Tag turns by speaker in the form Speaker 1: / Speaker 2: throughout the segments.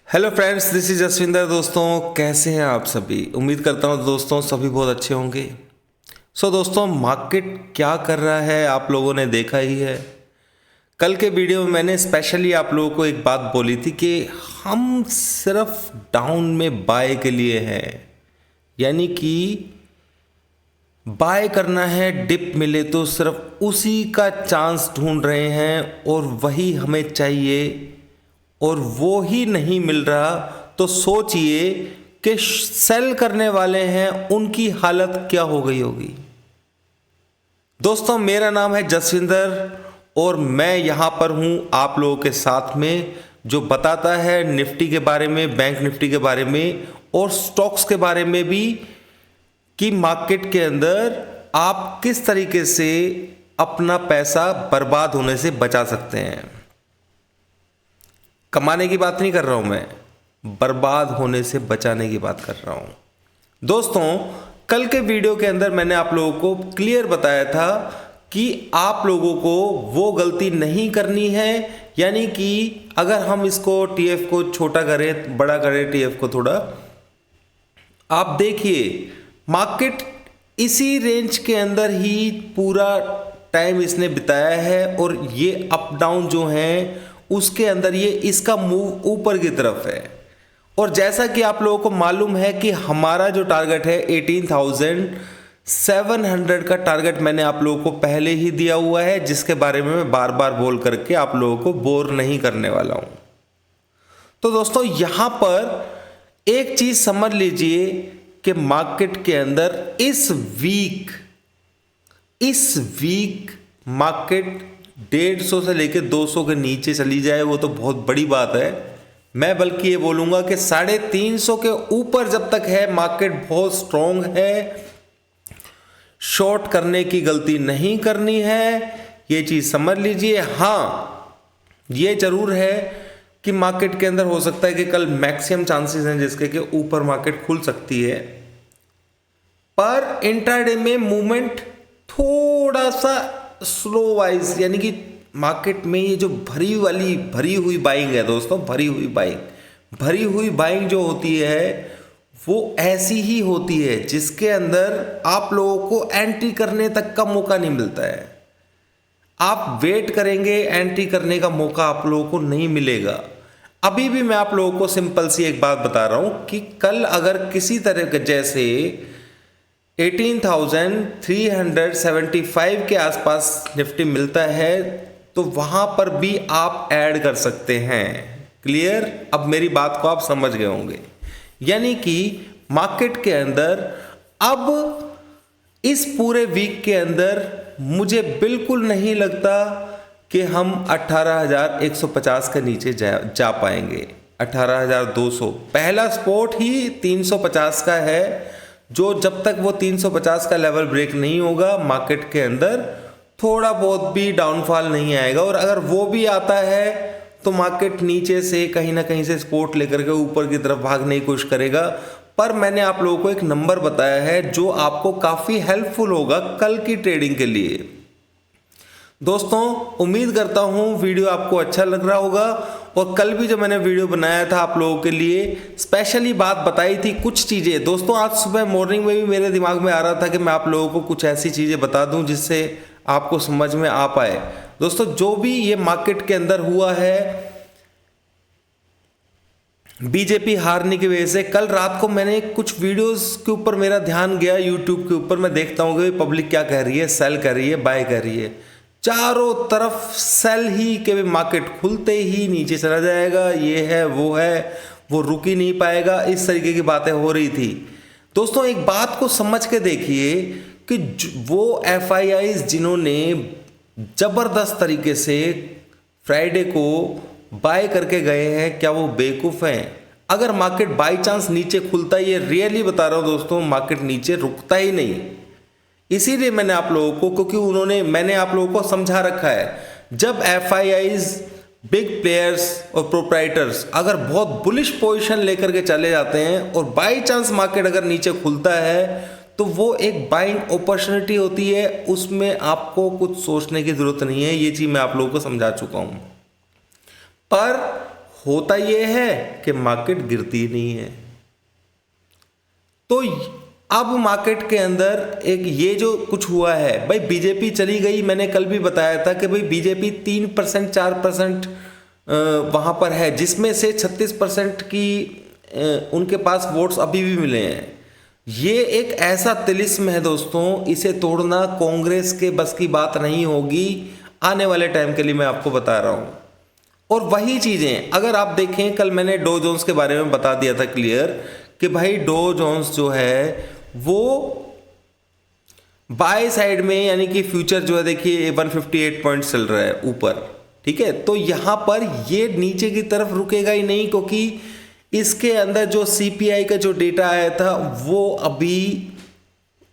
Speaker 1: Hello friends, this is Jaswinder. दोस्तों, कैसे हैं आप सभी? उम्मीद करता हूं दोस्तों सभी बहुत अच्छे होंगे। दोस्तों, मार्केट क्या कर रहा है आप लोगों ने देखा ही है। कल के वीडियो में मैंने स्पेशली आप लोगों को एक बात बोली थी कि हम सिर्फ डाउन में बाय के लिए हैं, यानी कि बाय करना है, डिप मिले तो सिर्फ उसी का चांस ढूंढ रहे हैं और वही हमें चाहिए, और वो ही नहीं मिल रहा तो सोचिए कि सेल करने वाले हैं उनकी हालत क्या हो गई होगी। दोस्तों, मेरा नाम है जसविंदर और मैं यहाँ पर हूँ आप लोगों के साथ में, जो बताता है निफ्टी के बारे में, बैंक निफ्टी के बारे में और स्टॉक्स के बारे में भी, कि मार्केट के अंदर आप किस तरीके से अपना पैसा बर्बाद होने से बचा सकते हैं। कमाने की बात नहीं कर रहा हूं मैं, बर्बाद होने से बचाने की बात कर रहा हूं। दोस्तों, कल के वीडियो के अंदर मैंने आप लोगों को क्लियर बताया था कि आप लोगों को वो गलती नहीं करनी है, यानी कि अगर हम इसको टीएफ को छोटा करें, बड़ा करें टीएफ को थोड़ा, आप देखिए मार्केट इसी रेंज के अंदर ही पूरा टाइम इसने बिताया है और ये अप डाउन जो हैं उसके अंदर ये इसका मूव ऊपर की तरफ है। और जैसा कि आप लोगों को मालूम है कि हमारा जो टारगेट है 18,700 का टारगेट मैंने आप लोगों को पहले ही दिया हुआ है, जिसके बारे में मैं बार बार बोल करके आप लोगों को बोर नहीं करने वाला हूं। तो दोस्तों, यहां पर एक चीज समझ लीजिए कि मार्केट के अंदर इस वीक मार्केट 150 से लेकर 200 के नीचे चली जाए वो तो बहुत बड़ी बात है। मैं बल्कि ये बोलूंगा कि 350 के ऊपर जब तक है मार्केट बहुत स्ट्रॉन्ग है। शॉर्ट करने की गलती नहीं करनी है, ये चीज समझ लीजिए। हाँ, ये जरूर है कि मार्केट के अंदर हो सकता है कि कल मैक्सिमम चांसेस हैं जिसके कि ऊपर मार्केट खुल सकती है, पर इंट्राडे में मूवमेंट थोड़ा सा स्लो वाइज, यानी कि मार्केट में ये जो भरी हुई बाइंग है दोस्तों, भरी हुई बाइंग जो होती है वो ऐसी ही होती है जिसके अंदर आप लोगों को एंट्री करने तक का मौका नहीं मिलता है। आप वेट करेंगे, एंट्री करने का मौका आप लोगों को नहीं मिलेगा। अभी भी मैं आप लोगों को सिंपल सी एक बात बता रहा हूं कि कल अगर किसी तरह के जैसे 18,375 के आसपास निफ्टी मिलता है तो वहां पर भी आप ऐड कर सकते हैं। क्लियर? अब मेरी बात को आप समझ गए होंगे। यानी कि मार्केट के अंदर अब इस पूरे वीक के अंदर मुझे बिल्कुल नहीं लगता कि हम 18,150 के नीचे जा पाएंगे। 18,200 पहला स्पॉट ही 350 का है, जो जब तक वो 350 का लेवल ब्रेक नहीं होगा मार्केट के अंदर थोड़ा बहुत भी डाउनफॉल नहीं आएगा। और अगर वो भी आता है तो मार्केट नीचे से कहीं ना कहीं से सपोर्ट लेकर के ऊपर की तरफ भागने की कोशिश करेगा। पर मैंने आप लोगों को एक नंबर बताया है जो आपको काफ़ी हेल्पफुल होगा कल की ट्रेडिंग के लिए। दोस्तों, उम्मीद करता हूं वीडियो आपको अच्छा लग रहा होगा। और कल भी जो मैंने वीडियो बनाया था आप लोगों के लिए स्पेशली बात बताई थी कुछ चीज़ें। दोस्तों, आज सुबह मॉर्निंग में भी मेरे दिमाग में आ रहा था कि मैं आप लोगों को कुछ ऐसी चीज़ें बता दूं जिससे आपको समझ में आ पाए। दोस्तों, जो भी ये मार्केट के अंदर हुआ है बीजेपी हारने की वजह से, कल रात को मैंने कुछ वीडियोस के ऊपर मेरा ध्यान गया, यूट्यूब के ऊपर मैं देखता हूँ कि पब्लिक क्या कह रही है, सेल कर रही है, बाय कर रही है। चारों तरफ सेल ही के मार्केट खुलते ही नीचे चला जाएगा, ये है वो रुक ही नहीं पाएगा, इस तरीके की बातें हो रही थी। दोस्तों, एक बात को समझ के देखिए कि वो एफआईआईज जिन्होंने जबरदस्त तरीके से फ्राइडे को बाय करके गए हैं, क्या वो बेवकूफ़ हैं? अगर मार्केट बाई चांस नीचे खुलता है, ये रियली बता रहा हूँ दोस्तों, मार्केट नीचे रुकता ही नहीं। इसीलिए मैंने आप लोगों को, क्योंकि मैंने आप लोगों को समझा रखा है, जब एफआईआईज, बिग प्लेयर्स और प्रोप्राइटर्स अगर बहुत बुलिश पोजीशन लेकर के चले जाते हैं और बाई चांस मार्केट अगर नीचे खुलता है तो वो एक बाइंग अपॉर्चुनिटी होती है, उसमें आपको कुछ सोचने की जरूरत नहीं है। ये चीज मैं आप लोगों को समझा चुका हूं। पर होता ये है कि मार्केट गिरती नहीं है। तो अब मार्केट के अंदर एक ये जो कुछ हुआ है, भाई बीजेपी चली गई, मैंने कल भी बताया था कि भाई बीजेपी 3% 4% वहाँ पर है, जिसमें से 36% की उनके पास वोट्स अभी भी मिले हैं। ये एक ऐसा तिलिस्म है दोस्तों, इसे तोड़ना कांग्रेस के बस की बात नहीं होगी आने वाले टाइम के लिए, मैं आपको बता रहा हूँ। और वही चीज़ें अगर आप देखें, कल मैंने डो जोन्स के बारे में बता दिया था क्लियर कि भाई डो जोन्स जो है वो बाय साइड में, यानी कि फ्यूचर जो है देखिए 158 पॉइंट्स चल रहा है ऊपर, ठीक है। तो यहाँ पर ये नीचे की तरफ रुकेगा ही नहीं, क्योंकि इसके अंदर जो सीपीआई का जो डेटा आया था वो अभी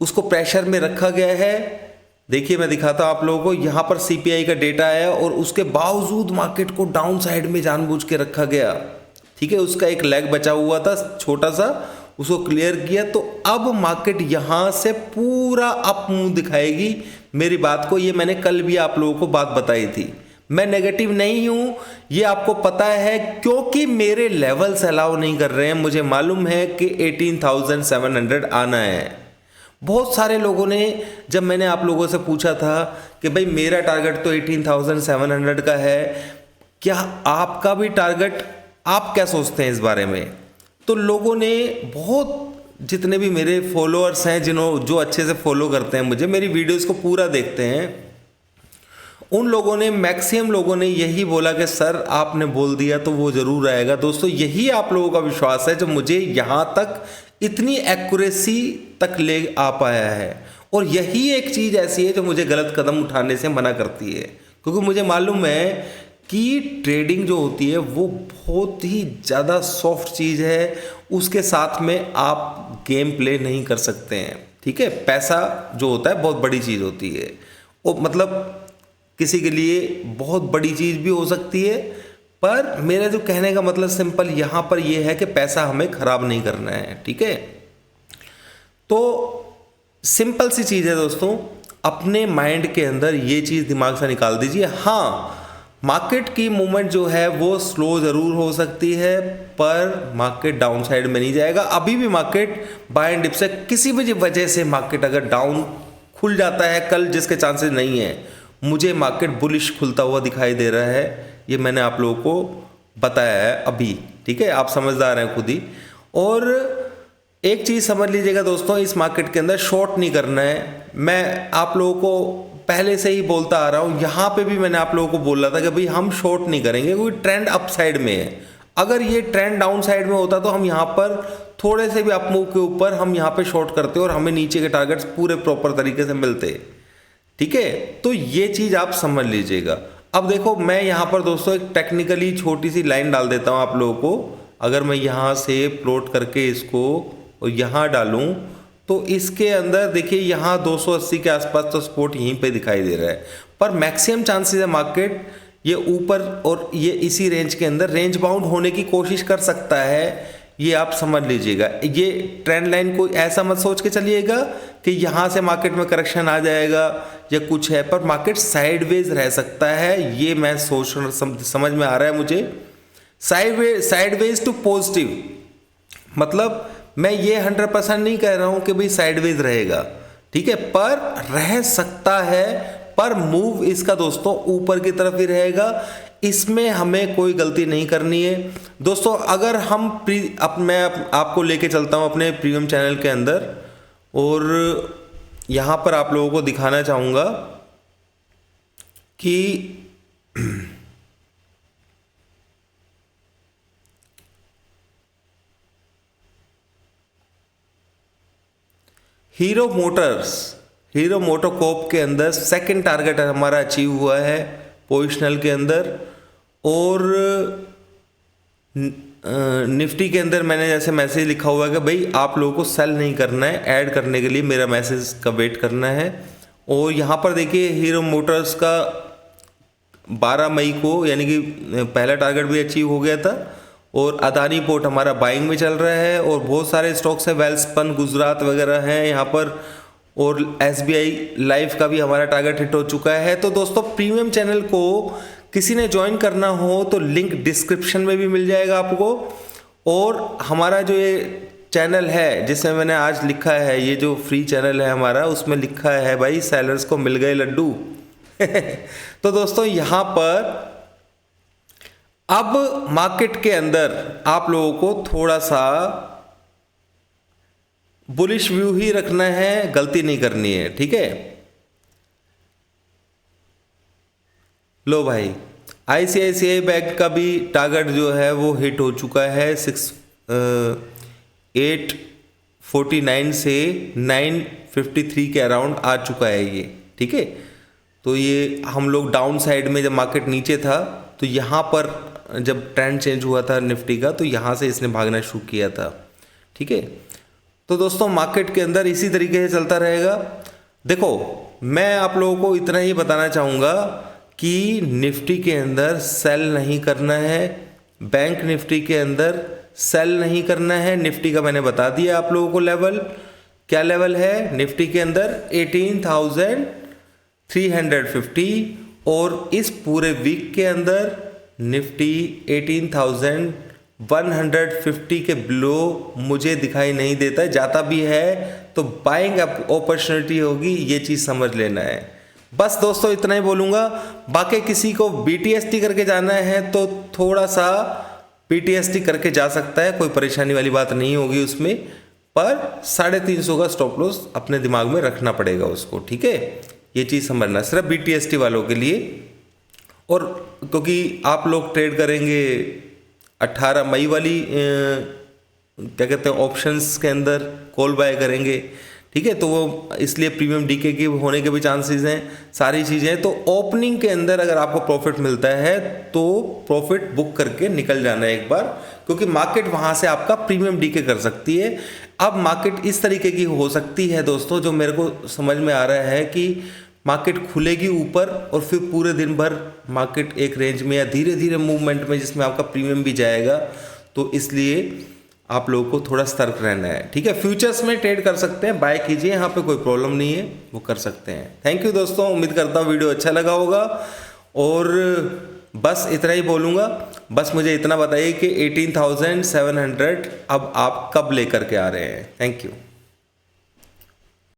Speaker 1: उसको प्रेशर में रखा गया है। देखिए मैं दिखाता हूँ आप लोगों को, यहाँ पर सीपीआई का डेटा आया और उसके बावजूद मार्केट को डाउन साइड में जानबूझ के रखा गया, ठीक है। उसका एक लेग बचा हुआ था छोटा सा, उसको क्लियर किया, तो अब मार्केट यहाँ से पूरा अप मूव दिखाएगी। मेरी बात को, ये मैंने कल भी आप लोगों को बात बताई थी, मैं नेगेटिव नहीं हूँ, ये आपको पता है, क्योंकि मेरे लेवल्स अलाउ नहीं कर रहे हैं। मुझे मालूम है कि 18,700 आना है। बहुत सारे लोगों ने, जब मैंने आप लोगों से पूछा था कि भाई मेरा टारगेट तो 18,700 का है, क्या आपका भी टारगेट, आप क्या सोचते हैं इस बारे में? तो लोगों ने, बहुत जितने भी मेरे फॉलोअर्स हैं, जो अच्छे से फॉलो करते हैं मुझे, मेरी वीडियोस को पूरा देखते हैं, उन लोगों ने, मैक्सिमम लोगों ने यही बोला कि सर आपने बोल दिया तो वो ज़रूर आएगा। दोस्तों यही आप लोगों का विश्वास है जो मुझे यहाँ तक इतनी एक्यूरेसी तक ले आ पाया है, और यही एक चीज़ ऐसी है जो मुझे गलत कदम उठाने से मना करती है, क्योंकि मुझे मालूम है कि ट्रेडिंग जो होती है वो बहुत ही ज़्यादा सॉफ्ट चीज़ है, उसके साथ में आप गेम प्ले नहीं कर सकते हैं, ठीक है। पैसा जो होता है बहुत बड़ी चीज़ होती है, वो मतलब किसी के लिए बहुत बड़ी चीज़ भी हो सकती है, पर मेरा जो कहने का मतलब सिंपल यहाँ पर यह है कि पैसा हमें ख़राब नहीं करना है, ठीक है। तो सिंपल सी चीज़ है दोस्तों, अपने माइंड के अंदर ये चीज़ दिमाग से निकाल दीजिए। हाँ, मार्केट की मूवमेंट जो है वो स्लो ज़रूर हो सकती है, पर मार्केट डाउन साइड में नहीं जाएगा। अभी भी मार्केट बाय एंड डिप से, किसी भी वजह से मार्केट अगर डाउन खुल जाता है कल, जिसके चांसेस नहीं है, मुझे मार्केट बुलिश खुलता हुआ दिखाई दे रहा है। ये मैंने आप लोगों को बताया है अभी, ठीक है, आप समझदार हैं खुद ही। और एक चीज़ समझ लीजिएगा दोस्तों, इस मार्केट के अंदर शॉर्ट नहीं करना है। मैं आप लोगों को पहले से ही बोलता आ रहा हूँ, यहाँ पे भी मैंने आप लोगों को बोला था कि भाई हम शॉर्ट नहीं करेंगे, क्योंकि ट्रेंड अप साइड में है। अगर ये ट्रेंड डाउन साइड में होता तो हम यहाँ पर थोड़े से भी अप मूव के ऊपर हम यहाँ पे शॉर्ट करते और हमें नीचे के टारगेट्स पूरे प्रॉपर तरीके से मिलते, ठीक है। तो ये चीज़ आप समझ लीजिएगा। अब देखो, मैं यहाँ पर दोस्तों एक टेक्निकली छोटी सी लाइन डाल देता हूँ आप लोगों को। अगर मैं यहाँ से प्लॉट करके इसको और यहाँ डालूँ, तो इसके अंदर देखिए यहाँ 280 के आसपास तो सपोर्ट यहीं पे दिखाई दे रहा है, पर मैक्सिमम चांसेस है मार्केट ये ऊपर और ये इसी रेंज के अंदर रेंज बाउंड होने की कोशिश कर सकता है। ये आप समझ लीजिएगा। ये ट्रेंड लाइन को ऐसा मत सोच के चलिएगा कि यहाँ से मार्केट में करेक्शन आ जाएगा या कुछ है, पर मार्केट साइडवेज रह सकता है। ये मैं समझ में आ रहा है मुझे। साइडवेज टू पॉजिटिव, मतलब मैं ये 100% नहीं कह रहा हूँ कि भाई साइडवेज रहेगा, ठीक है, पर रह सकता है, पर मूव इसका दोस्तों ऊपर की तरफ ही रहेगा। इसमें हमें कोई गलती नहीं करनी है दोस्तों। अगर हम मैं आपको लेके चलता हूँ अपने प्रीमियम चैनल के अंदर, और यहाँ पर आप लोगों को दिखाना चाहूँगा कि हीरो मोटोकॉर्प के अंदर सेकंड टारगेट हमारा अचीव हुआ है पोजिशनल के अंदर। और निफ्टी के अंदर मैंने जैसे मैसेज लिखा हुआ है कि भाई आप लोगों को सेल नहीं करना है, ऐड करने के लिए मेरा मैसेज का वेट करना है। और यहाँ पर देखिए हीरो मोटर्स का 12 मई को यानी कि पहला टारगेट भी अचीव हो गया था। और अदानी पोर्ट हमारा बाइंग में चल रहा है, और बहुत सारे स्टॉक्स हैं, वेल्सपन गुजरात वगैरह हैं यहाँ पर, और SBI लाइफ का भी हमारा टारगेट हिट हो चुका है। तो दोस्तों प्रीमियम चैनल को किसी ने ज्वाइन करना हो तो लिंक डिस्क्रिप्शन में भी मिल जाएगा आपको। और हमारा जो ये चैनल है जिसमें मैंने आज लिखा है, ये जो फ्री चैनल है हमारा, उसमें लिखा है भाई सेलर्स को मिल गए लड्डू। तो दोस्तों यहाँ पर अब मार्केट के अंदर आप लोगों को थोड़ा सा बुलिश व्यू ही रखना है, गलती नहीं करनी है, ठीक है। लो भाई, आईसीआईसीआई बैंक का भी टारगेट जो है वो हिट हो चुका है। 849 से 953 के अराउंड आ चुका है ये, ठीक है। तो ये हम लोग डाउन साइड में, जब मार्केट नीचे था तो यहाँ पर जब ट्रेंड चेंज हुआ था निफ्टी का, तो यहाँ से इसने भागना शुरू किया था, ठीक है। तो दोस्तों मार्केट के अंदर इसी तरीके से चलता रहेगा। देखो, मैं आप लोगों को इतना ही बताना चाहूँगा कि निफ्टी के अंदर सेल नहीं करना है, बैंक निफ्टी के अंदर सेल नहीं करना है। निफ्टी का मैंने बता दिया आप लोगों को लेवल, क्या लेवल है निफ्टी के अंदर 18,350, और इस पूरे वीक के अंदर निफ्टी 18,150 के बिलो मुझे दिखाई नहीं देता। जाता भी है तो बाइंग अपॉर्चुनिटी होगी, ये चीज़ समझ लेना है। बस दोस्तों इतना ही बोलूँगा। बाकी किसी को BTST करके जाना है तो थोड़ा सा BTST करके जा सकता है, कोई परेशानी वाली बात नहीं होगी उसमें, पर 350 का स्टॉप लॉस अपने दिमाग में रखना पड़ेगा उसको, ठीक है। ये चीज़ समझना सिर्फ BTST वालों के लिए। और क्योंकि आप लोग ट्रेड करेंगे 18 मई वाली क्या कहते हैं ऑप्शंस के अंदर कॉल बाय करेंगे, ठीक है। तो वो इसलिए प्रीमियम डीके के होने के भी चांसेस हैं, सारी चीज़ें। तो ओपनिंग के अंदर अगर आपको प्रॉफिट मिलता है तो प्रॉफिट बुक करके निकल जाना है एक बार, क्योंकि मार्केट वहाँ से आपका प्रीमियम डीके कर सकती है। अब मार्केट इस तरीके की हो सकती है दोस्तों, जो मेरे को समझ में आ रहा है कि मार्केट खुलेगी ऊपर और फिर पूरे दिन भर मार्केट एक रेंज में या धीरे धीरे मूवमेंट में जिसमें आपका प्रीमियम भी जाएगा। तो इसलिए आप लोगों को थोड़ा सतर्क रहना है, ठीक है। फ्यूचर्स में ट्रेड कर सकते हैं, बाय कीजिए, यहाँ पे कोई प्रॉब्लम नहीं है, वो कर सकते हैं। थैंक यू दोस्तों, उम्मीद करता हूँ वीडियो अच्छा लगा होगा। और बस इतना ही बोलूँगा, बस मुझे इतना बताइए कि 18,700 अब आप कब लेकर के आ रहे हैं। Thank you.